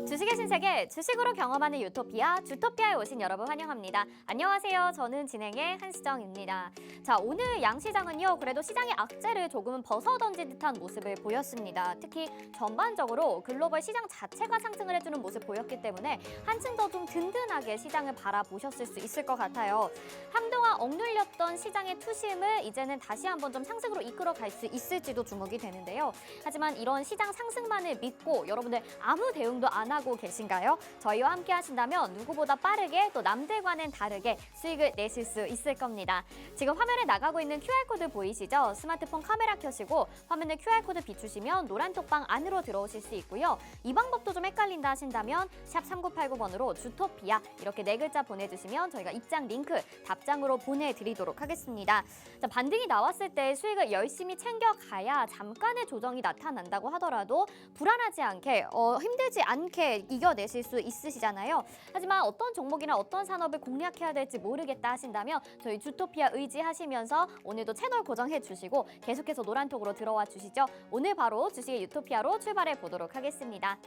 주식의 신세계, 주식으로 경험하는 유토피아, 주토피아에 오신 여러분 환영합니다. 안녕하세요. 저는 진행의 한수정입니다. 자, 오늘 양시장은요, 그래도 시장의 악재를 조금은 벗어던진 듯한 모습을 보였습니다. 특히 전반적으로 글로벌 시장 자체가 상승을 해주는 모습 보였기 때문에 한층 더 좀 든든하게 시장을 바라보셨을 수 있을 것 같아요. 한동안 억눌렸던 시장의 투심을 이제는 다시 한번 좀 상승으로 이끌어갈 수 있을지도 주목이 되는데요. 하지만 이런 시장 상승만을 믿고 여러분들 아무 대응도 안 하고 계신가요? 저희와 함께 하신다면 누구보다 빠르게 또 남들과는 다르게 수익을 내실 수 있을 겁니다. 지금 화면에 나가고 있는 QR코드 보이시죠? 스마트폰 카메라 켜시고 화면에 QR코드 비추시면 노란 톡방 안으로 들어오실 수 있고요. 이 방법도 좀 헷갈린다 하신다면 샵 3989번으로 주토피아 이렇게 네 글자 보내주시면 저희가 입장 링크 답장으로 보내드리도록 하겠습니다. 자, 반등이 나왔을 때 수익을 열심히 챙겨가야 잠깐의 조정이 나타난다고 하더라도 불안하지 않게 힘들지 않게 이겨내실 수 있으시잖아요. 하지만 어떤 종목이나 어떤 산업을 공략해야 될지 모르겠다 하신다면 저희 주토피아 의지하시면서 오늘도 채널 고정해 주시고 계속해서 노란톡으로 들어와 주시죠. 오늘 바로 주식의 유토피아로 출발해 보도록 하겠습니다.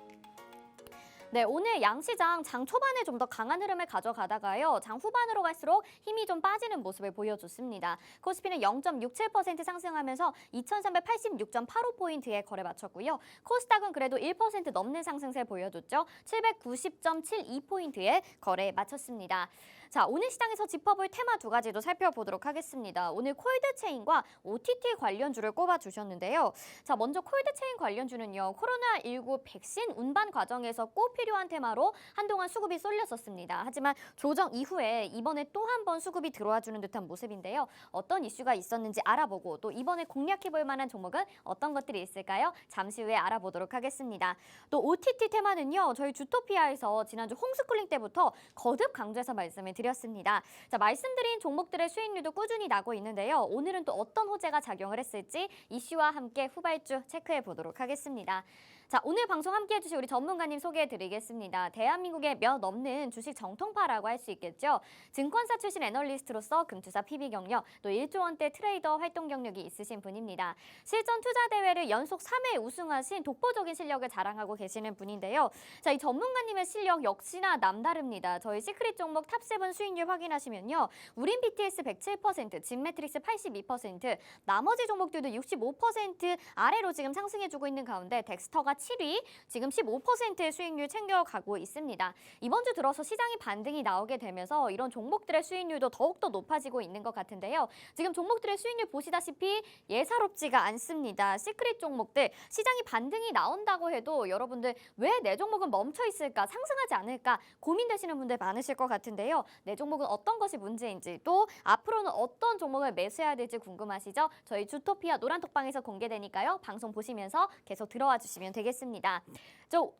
네, 오늘 양시장 장 초반에 좀 더 강한 흐름을 가져가다가요. 장 후반으로 갈수록 힘이 좀 빠지는 모습을 보여줬습니다. 코스피는 0.67% 상승하면서 2386.85포인트에 거래 마쳤고요. 코스닥은 그래도 1% 넘는 상승세 보여줬죠. 790.72포인트에 거래 마쳤습니다. 자, 오늘 시장에서 짚어볼 테마 두 가지도 살펴보도록 하겠습니다. 오늘 콜드체인과 OTT 관련주를 꼽아주셨는데요. 자, 먼저 콜드체인 관련주는요. 코로나19 백신 운반 과정에서 꼭 필요한 테마로 한동안 수급이 쏠렸었습니다. 하지만 조정 이후에 이번에 또 한 번 수급이 들어와주는 듯한 모습인데요. 어떤 이슈가 있었는지 알아보고 또 이번에 공략해볼 만한 종목은 어떤 것들이 있을까요? 잠시 후에 알아보도록 하겠습니다. 또 OTT 테마는요. 저희 주토피아에서 지난주 홈스쿨링 때부터 거듭 강조해서 말씀을 드렸습니다. 자, 말씀드린 종목들의 수익률도 꾸준히 나고 있는데요. 오늘은 또 어떤 호재가 작용을 했을지 이슈와 함께 후발주 체크해 보도록 하겠습니다. 자, 오늘 방송 함께 해주실 우리 전문가님 소개해드리겠습니다. 대한민국의 몇 없는 주식 정통파라고 할 수 있겠죠. 증권사 출신 애널리스트로서 금투사 PB 경력, 또 1조 원대 트레이더 활동 경력이 있으신 분입니다. 실전 투자 대회를 연속 3회 우승하신 독보적인 실력을 자랑하고 계시는 분인데요. 자, 이 전문가님의 실력 역시나 남다릅니다. 저희 시크릿 종목 탑7 수익률 확인하시면요. 우린 BTS 107%, 진매트릭스 82%, 나머지 종목들도 65% 아래로 지금 상승해주고 있는 가운데 덱스터가 7위, 지금 15%의 수익률 챙겨가고 있습니다. 이번 주 들어서 시장이 반등이 나오게 되면서 이런 종목들의 수익률도 더욱더 높아지고 있는 것 같은데요. 지금 종목들의 수익률 보시다시피 예사롭지가 않습니다. 시크릿 종목들, 시장이 반등이 나온다고 해도 여러분들 왜 내 종목은 멈춰 있을까, 상승하지 않을까 고민되시는 분들 많으실 것 같은데요. 내 종목은 어떤 것이 문제인지 또 앞으로는 어떤 종목을 매수해야 될지 궁금하시죠? 저희 주토피아 노란톡방에서 공개되니까요. 방송 보시면서 계속 들어와 주시면 되겠습니다.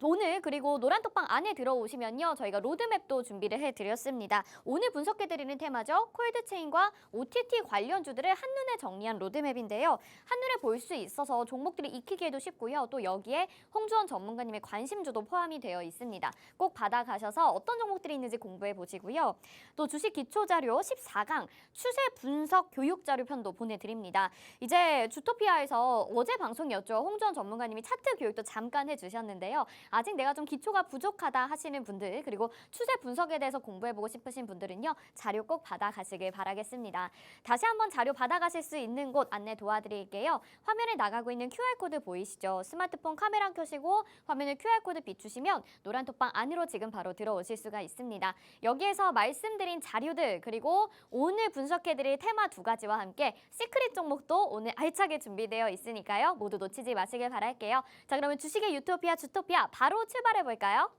오늘 그리고 노란톡방 안에 들어오시면요. 저희가 로드맵도 준비를 해드렸습니다. 오늘 분석해드리는 테마죠. 콜드체인과 OTT 관련주들을 한눈에 정리한 로드맵인데요. 한눈에 볼 수 있어서 종목들이 익히기에도 쉽고요. 또 여기에 홍주원 전문가님의 관심주도 포함이 되어 있습니다. 꼭 받아가셔서 어떤 종목들이 있는지 공부해 보시고요. 또 주식 기초자료 14강 추세 분석 교육자료 편도 보내드립니다. 이제 주토피아에서 어제 방송이었죠. 홍주원 전문가님이 차트 교육도 잠깐 해주셨는데요. 아직 내가 좀 기초가 부족하다 하시는 분들 그리고 추세 분석에 대해서 공부해보고 싶으신 분들은요. 자료 꼭 받아가시길 바라겠습니다. 다시 한번 자료 받아가실 수 있는 곳 안내 도와드릴게요. 화면에 나가고 있는 QR코드 보이시죠? 스마트폰 카메라 켜시고 화면을 QR코드 비추시면 노란톡방 안으로 지금 바로 들어오실 수가 있습니다. 여기에서 말씀드린 자료들 그리고 오늘 분석해드릴 테마 두 가지와 함께 시크릿 종목도 오늘 알차게 준비되어 있으니까요. 모두 놓치지 마시길 바랄게요. 자, 그러면 주식의 유토피아 주토피아 바로 출발해 볼까요?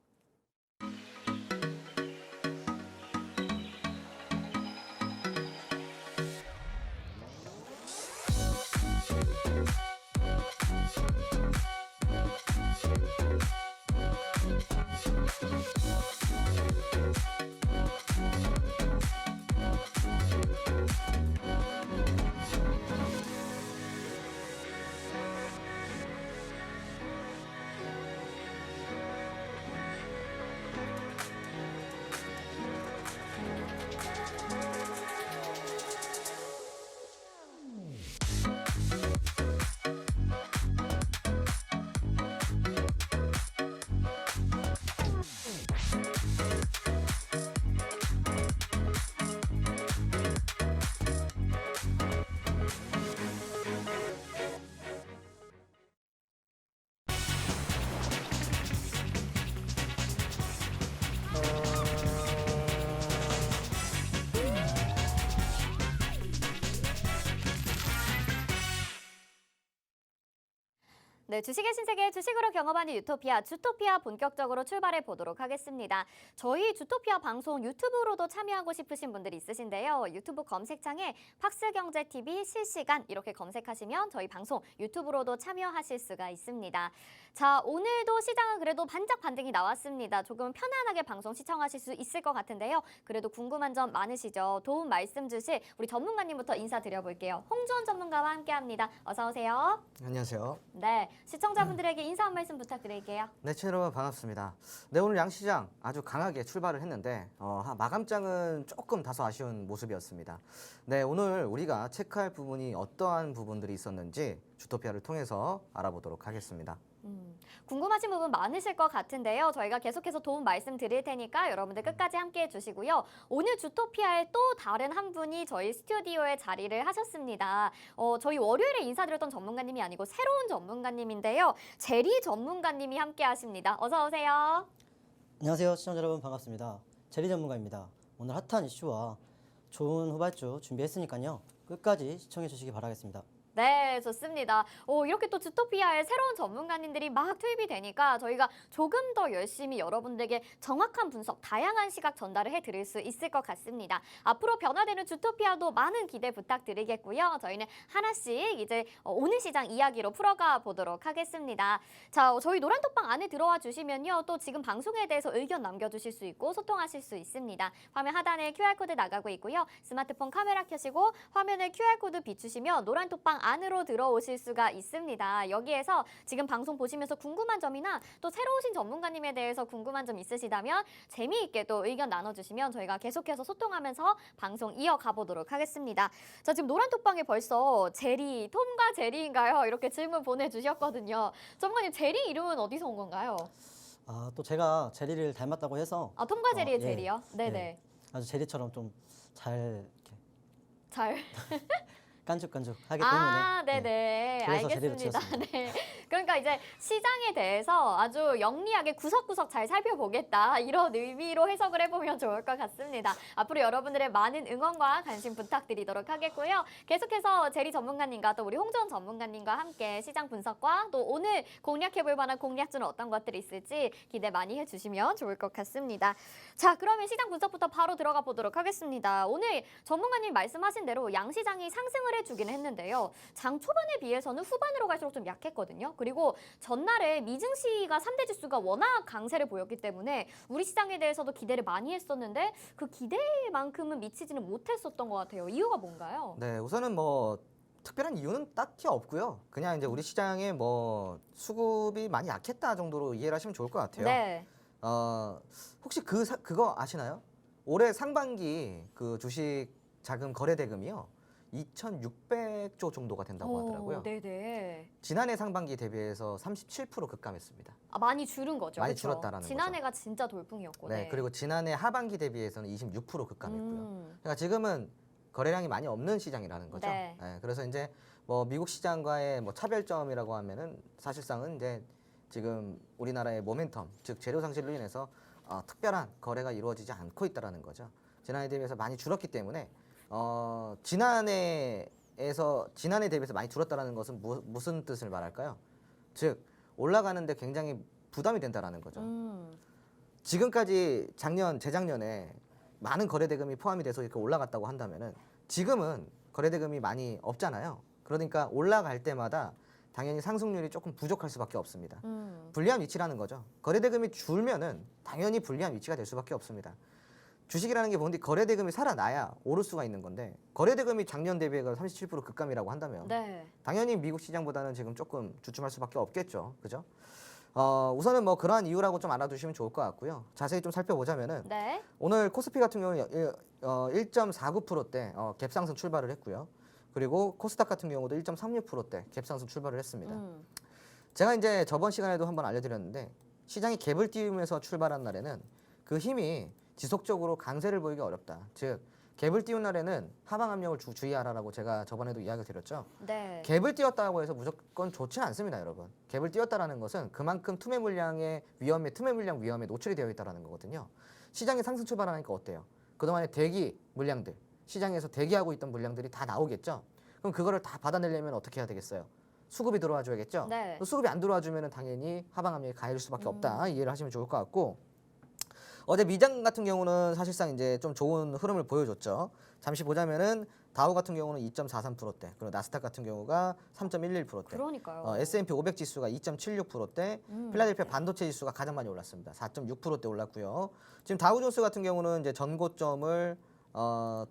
네, 주식의 신세계 주식으로 경험하는 유토피아, 주토피아 본격적으로 출발해 보도록 하겠습니다. 저희 주토피아 방송 유튜브로도 참여하고 싶으신 분들이 있으신데요. 유튜브 검색창에 팍스경제TV 실시간 이렇게 검색하시면 저희 방송 유튜브로도 참여하실 수가 있습니다. 자, 오늘도 시장은 그래도 반짝 반등이 나왔습니다. 조금 편안하게 방송 시청하실 수 있을 것 같은데요. 그래도 궁금한 점 많으시죠? 도움 말씀 주실 우리 전문가님부터 인사드려볼게요. 홍주원 전문가와 함께합니다. 어서 오세요. 안녕하세요. 네, 시청자분들에게 인사 한 말씀 부탁드릴게요. 네, 여러분 반갑습니다. 네, 오늘 양시장 아주 강하게 출발을 했는데 마감장은 조금 다소 아쉬운 모습이었습니다. 네, 오늘 우리가 체크할 부분이 어떠한 부분들이 있었는지 주토피아를 통해서 알아보도록 하겠습니다. 궁금하신 부분 많으실 것 같은데요. 저희가 계속해서 도움 말씀드릴 테니까 여러분들 끝까지 함께해 주시고요. 오늘 주토피아의 또 다른 한 분이 저희 스튜디오에 자리를 하셨습니다. 저희 월요일에 인사드렸던 전문가님이 아니고 새로운 전문가님인데요. 제리 전문가님이 함께하십니다. 어서 오세요. 안녕하세요, 시청자 여러분 반갑습니다. 제리 전문가입니다. 오늘 핫한 이슈와 좋은 후발주 준비했으니까요. 끝까지 시청해 주시기 바라겠습니다. 네, 좋습니다. 이렇게 또 주토피아의 새로운 전문가님들이 막 투입이 되니까 저희가 조금 더 열심히 여러분들에게 정확한 분석, 다양한 시각 전달을 해드릴 수 있을 것 같습니다. 앞으로 변화되는 주토피아도 많은 기대 부탁드리겠고요. 저희는 하나씩 이제 오늘 시장 이야기로 풀어가 보도록 하겠습니다. 자, 저희 노란톡방 안에 들어와 주시면요. 또 지금 방송에 대해서 의견 남겨주실 수 있고 소통하실 수 있습니다. 화면 하단에 QR코드 나가고 있고요. 스마트폰 카메라 켜시고 화면에 QR코드 비추시면 노란톡방 안으로 들어오실 수가 있습니다. 여기에서 지금 방송 보시면서 궁금한 점이나 또 새로 오신 전문가님에 대해서 궁금한 점 있으시다면 재미있게 또 의견 나눠주시면 저희가 계속해서 소통하면서 방송 이어가 보도록 하겠습니다. 자, 지금 노란톡방에 벌써 제리, 톰과 제리인가요? 이렇게 질문 보내주셨거든요. 전문가님, 제리 이름은 어디서 온 건가요? 또 제가 제리를 닮았다고 해서 톰과 제리의 예, 제리요? 네네. 예, 아주 제리처럼 좀 잘 이렇게 잘. 깐죽깐죽하기 때문에 네네. 그래서 제리를 알겠습니다. 지었습니다. 네. 그러니까 이제 시장에 대해서 아주 영리하게 구석구석 잘 살펴보겠다. 이런 의미로 해석을 해보면 좋을 것 같습니다. 앞으로 여러분들의 많은 응원과 관심 부탁드리도록 하겠고요. 계속해서 제리 전문가님과 또 우리 홍전 전문가님과 함께 시장 분석과 또 오늘 공략해볼 만한 공략주는 어떤 것들이 있을지 기대 많이 해주시면 좋을 것 같습니다. 자, 그러면 시장 분석부터 바로 들어가 보도록 하겠습니다. 오늘 전문가님 말씀하신 대로 양시장이 상승을 해주기는 했는데요. 장 초반에 비해서는 후반으로 갈수록 좀 약했거든요. 그리고 전날에 미증시가 3대 지수가 워낙 강세를 보였기 때문에 우리 시장에 대해서도 기대를 많이 했었는데 그 기대만큼은 미치지는 못했었던 것 같아요. 이유가 뭔가요? 네, 우선은 뭐 특별한 이유는 딱히 없고요. 그냥 이제 우리 시장에 뭐 수급이 많이 약했다 정도로 이해를 하시면 좋을 것 같아요. 네. 혹시 그거 아시나요? 올해 상반기 그 주식 자금 거래 대금이요. 2,600조 정도가 된다고 하더라고요. 네네. 지난해 상반기 대비해서 37% 급감했습니다. 많이 줄은 거죠. 많이 그쵸? 줄었다라는 지난해가 진짜 돌풍이었고. 네, 그리고 지난해 하반기 대비해서는 26% 급감했고요. 그러니까 지금은 거래량이 많이 없는 시장이라는 거죠. 네. 그래서 이제 뭐 미국 시장과의 뭐 차별점이라고 하면은 사실상은 이제 지금 우리나라의 모멘텀, 즉 재료 상실로 인해서 특별한 거래가 이루어지지 않고 있다라는 거죠. 지난해 대비해서 많이 줄었기 때문에 지난해 대비해서 많이 줄었다라는 것은 무슨 뜻을 말할까요? 즉 올라가는데 굉장히 부담이 된다라는 거죠. 지금까지 재작년에 많은 거래 대금이 포함이 돼서 이렇게 올라갔다고 한다면은 지금은 거래 대금이 많이 없잖아요. 그러니까 올라갈 때마다 당연히 상승률이 조금 부족할 수밖에 없습니다. 불리한 위치라는 거죠. 거래 대금이 줄면은 당연히 불리한 위치가 될 수밖에 없습니다. 주식이라는 게 뭔데 거래 대금이 살아나야 오를 수가 있는 건데 거래 대금이 작년 대비해서 37% 급감이라고 한다면 네. 당연히 미국 시장보다는 지금 조금 주춤할 수밖에 없겠죠. 그죠? 우선은 뭐 그러한 이유라고 좀 알아두시면 좋을 것 같고요. 자세히 좀 살펴보자면은 네. 오늘 코스피 같은 경우는 1.49%대 갭상승 출발을 했고요. 그리고 코스닥 같은 경우도 1.36%대 갭상승 출발을 했습니다. 제가 이제 저번 시간에도 한번 알려드렸는데 시장이 갭을 띄우면서 출발한 날에는 그 힘이 지속적으로 강세를 보이기 어렵다. 즉 갭을 띄운 날에는 하방 압력을 주의하라라고 제가 저번에도 이야기를 드렸죠. 네. 갭을 띄웠다고 해서 무조건 좋지는 않습니다, 여러분. 갭을 띄웠다라는 것은 그만큼 투매 물량 위험에 노출이 되어 있다라는 거거든요. 시장이 상승 출발하니까 어때요? 그동안에 대기 물량들, 시장에서 대기하고 있던 물량들이 다 나오겠죠. 그럼 그거를 다 받아내려면 어떻게 해야 되겠어요? 수급이 들어와 줘야겠죠. 네. 또 수급이 안 들어와 주면은 당연히 하방 압력이 가해질 수밖에 없다. 이해를 하시면 좋을 것 같고. 어제 미장 같은 경우는 사실상 이제 좀 좋은 흐름을 보여줬죠. 잠시 보자면은 다우 같은 경우는 2.43%대, 그리고 나스닥 같은 경우가 3.11%대. 그러니까요. S&P 500 지수가 2.76%대, 필라델피아 반도체 지수가 가장 많이 올랐습니다. 4.6%대 올랐고요. 지금 다우존스 같은 경우는 이제 전고점을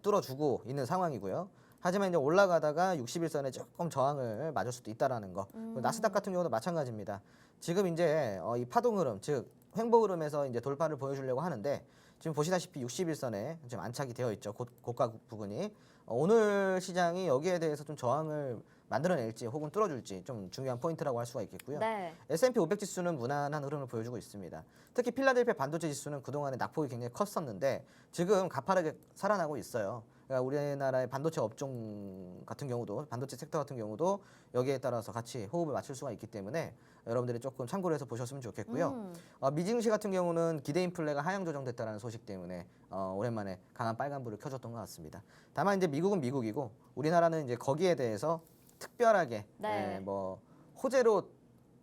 뚫어주고 있는 상황이고요. 하지만 이제 올라가다가 61선에 조금 저항을 맞을 수도 있다라는 거. 그리고 나스닥 같은 경우도 마찬가지입니다. 지금 이제 이 파동 흐름, 즉 횡보 흐름에서 이제 돌파를 보여주려고 하는데 지금 보시다시피 61선에 지금 안착이 되어 있죠. 고가 부근이. 오늘 시장이 여기에 대해서 좀 저항을 만들어낼지 혹은 뚫어줄지 좀 중요한 포인트라고 할 수가 있겠고요. 네. S&P 500 지수는 무난한 흐름을 보여주고 있습니다. 특히 필라델피아 반도체 지수는 그동안에 낙폭이 굉장히 컸었는데 지금 가파르게 살아나고 있어요. 그러니까 우리나라의 반도체 업종 같은 경우도, 반도체 섹터 같은 경우도 여기에 따라서 같이 호흡을 맞출 수가 있기 때문에 여러분들이 조금 참고를 해서 보셨으면 좋겠고요. 미증시 같은 경우는 기대 인플레가 하향 조정됐다는 소식 때문에 오랜만에 강한 빨간불을 켜줬던 것 같습니다. 다만 이제 미국은 미국이고 우리나라는 이제 거기에 대해서 특별하게 네. 뭐 호재로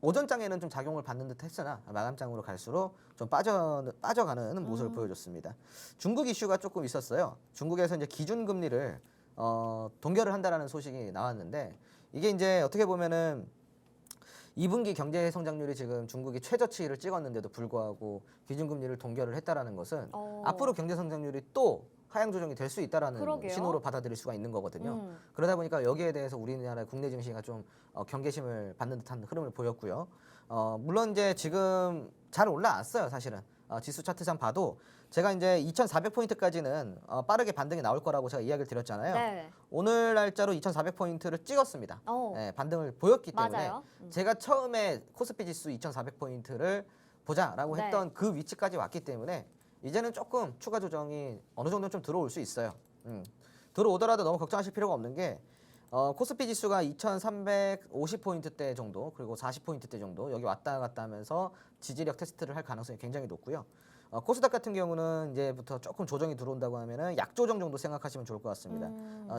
오전장에는 좀 작용을 받는 듯 했으나 마감장으로 갈수록 좀 빠져가는 모습을 보여줬습니다. 중국 이슈가 조금 있었어요. 중국에서 이제 기준금리를 동결을 한다라는 소식이 나왔는데 이게 이제 어떻게 보면은 2분기 경제 성장률이 지금 중국이 최저치를 찍었는데도 불구하고 기준금리를 동결을 했다라는 것은 앞으로 경제 성장률이 또 하향 조정이 될 수 있다라는 그러게요. 신호로 받아들일 수가 있는 거거든요. 그러다 보니까 여기에 대해서 우리나라 국내 증시가 좀 경계심을 받는 듯한 흐름을 보였고요. 물론 이제 지금 잘 올라왔어요, 사실은. 지수 차트상 봐도 제가 이제 2,400포인트까지는 빠르게 반등이 나올 거라고 제가 이야기를 드렸잖아요. 네. 오늘 날짜로 2,400포인트를 찍었습니다. 네, 반등을 보였기 때문에 맞아요. 제가 처음에 코스피 지수 2,400포인트를 보자라고 네. 했던 그 위치까지 왔기 때문에 이제는 조금 추가 조정이 어느 정도 좀 들어올 수 있어요. 들어오더라도 너무 걱정하실 필요가 없는 게 코스피 지수가 2,350포인트대 정도 그리고 40포인트대 정도 여기 왔다 갔다 하면서 지지력 테스트를 할 가능성이 굉장히 높고요. 코스닥 같은 경우는 이제부터 조금 조정이 들어온다고 하면은 약조정 정도 생각하시면 좋을 것 같습니다.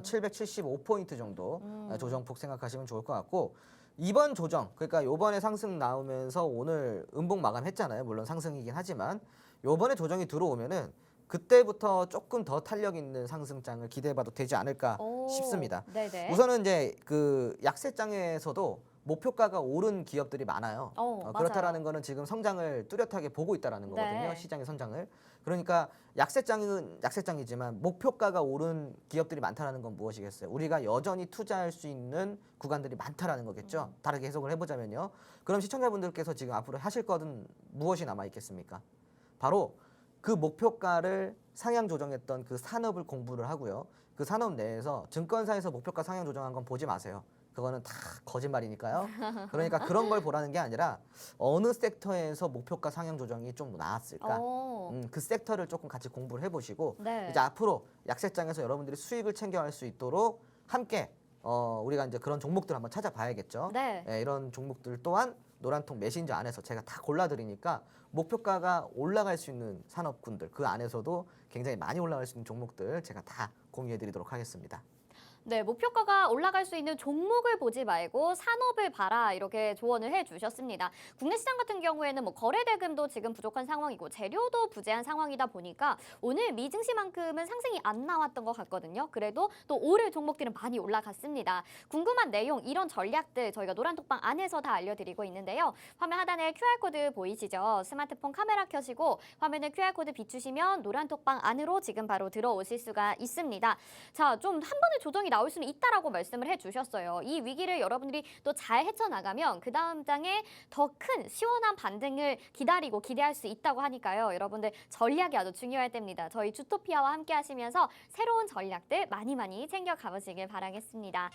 775포인트 정도 조정폭 생각하시면 좋을 것 같고 이번 조정 그러니까 요번에 상승 나오면서 오늘 음봉 마감했잖아요. 물론 상승이긴 하지만 요번에 조정이 들어오면은 그때부터 조금 더 탄력 있는 상승장을 기대해봐도 되지 않을까 싶습니다. 네네. 우선은 이제 그 약세장에서도 목표가가 오른 기업들이 많아요. 그렇다라는 거는 지금 성장을 뚜렷하게 보고 있다라는 거거든요. 네. 시장의 성장을. 그러니까 약세장은 약세장이지만 목표가가 오른 기업들이 많다라는 건 무엇이겠어요? 우리가 여전히 투자할 수 있는 구간들이 많다라는 거겠죠. 다르게 해석을 해보자면요. 그럼 시청자분들께서 지금 앞으로 하실 것은 무엇이 남아 있겠습니까? 바로 그 목표가를 상향 조정했던 그 산업을 공부를 하고요. 그 산업 내에서 증권사에서 목표가 상향 조정한 건 보지 마세요. 그거는 다 거짓말이니까요. 그러니까 그런 걸 보라는 게 아니라 어느 섹터에서 목표가 상향 조정이 좀 나왔을까? 그 섹터를 조금 같이 공부를 해보시고 네. 이제 앞으로 약세장에서 여러분들이 수익을 챙겨갈 수 있도록 함께 우리가 이제 그런 종목들 한번 찾아봐야겠죠. 네. 이런 종목들 또한 노란통 메신저 안에서 제가 다 골라드리니까 목표가가 올라갈 수 있는 산업군들 그 안에서도 굉장히 많이 올라갈 수 있는 종목들 제가 다 공유해드리도록 하겠습니다. 네, 목표가가 올라갈 수 있는 종목을 보지 말고 산업을 봐라 이렇게 조언을 해주셨습니다. 국내 시장 같은 경우에는 뭐 거래 대금도 지금 부족한 상황이고 재료도 부재한 상황이다 보니까 오늘 미증시만큼은 상승이 안 나왔던 것 같거든요. 그래도 또 오를 종목들은 많이 올라갔습니다. 궁금한 내용 이런 전략들 저희가 노란톡방 안에서 다 알려드리고 있는데요. 화면 하단에 QR코드 보이시죠? 스마트폰 카메라 켜시고 화면에 QR코드 비추시면 노란톡방 안으로 지금 바로 들어오실 수가 있습니다. 자, 좀 한 번에 조정이 나올 수는 있다라고 말씀을 해주셨어요. 이 위기를 여러분들이 또 잘 헤쳐나가면 그 다음 장에 더 큰 시원한 반등을 기다리고 기대할 수 있다고 하니까요. 여러분들 전략이 아주 중요할 때입니다. 저희 주토피아와 함께 하시면서 새로운 전략들 많이 챙겨 가보시길 바라겠습니다.